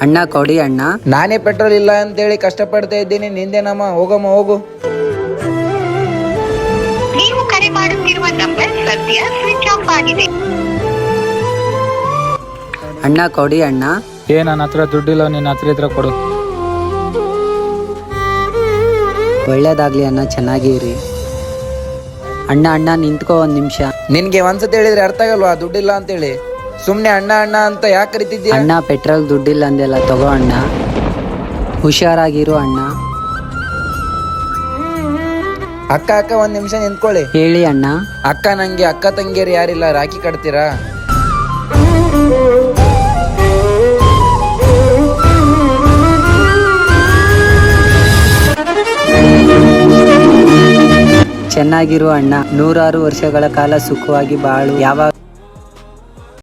ಅಣ್ಣ ಕೊಡಿ ಅಣ್ಣ. ನಾನೇ ಪೆಟ್ರೋಲ್ ಇಲ್ಲ ಅಂತೇಳಿ ಕಷ್ಟಪಡ್ತಾ ಇದ್ದೀನಿ, ನಿಂದೇನಮ್ಮ, ಹೋಗಮ್ಮ ಹೋಗು. ನೀವು ಕರೆ ಮಾಡುತ್ತಿರುವ ನಂಬರ್ ಸದ್ಯ ಸ್ವಿಚ್ ಆಫ್ ಆಗಿದೆ. ಅಣ್ಣ ಕೊಡಿ ಅಣ್ಣ. ನನ್ನ ಹತ್ರ ದುಡ್ಡಿಲ್ಲ, ನಿನ್ನ ಹತ್ರ ಇದ್ರೆ ಕೊಡು. ಒಳ್ಳೇದಾಗ್ಲಿ ಅಣ್ಣ, ಚೆನ್ನಾಗಿರಿ. ಅಣ್ಣ ಅಣ್ಣ ನಿಂತ್ಕೋ ಒಂದ್ ನಿಮಿಷ. ನಿನ್ಗೆ ಒಂದ್ಸತಿ ಹೇಳಿದ್ರೆ ಅರ್ಥ ಆಗಲ್ವಾ ದುಡ್ಡಿಲ್ಲ ಅಂತೇಳಿ? ಸುಮ್ನೆ ಅಣ್ಣ ಅಣ್ಣ ಅಂತ ಯಾಕೆ ಕರಿತಿದ್ಯಾ? ಅಣ್ಣ ಪೆಟ್ರೋಲ್ ದುಡ್ಡಿಲ್ಲ ಅಂದೆಲ್ಲ, ತಗೋ ಅಣ್ಣ. ಹುಷಾರಾಗಿರು ಅಣ್ಣ. ಅಕ್ಕ ಅಕ್ಕ ಒಂದ್ ನಿಮಿಷ ನಿಂತ್ಕೊಳ್ಳಿ. ಹೇಳಿ ಅಣ್ಣ. ಅಕ್ಕ, ನಂಗೆ ಅಕ್ಕ ತಂಗಿಯರು ಯಾರಿಲ್ಲ, ರಾಖಿ ಕಟ್ತೀರಾ? ಚೆನ್ನಾಗಿರು ಅಣ್ಣ, 100 ವರ್ಷಗಳ ಕಾಲ ಸುಖವಾಗಿ ಬಾಳು. ಯಾವಾಗ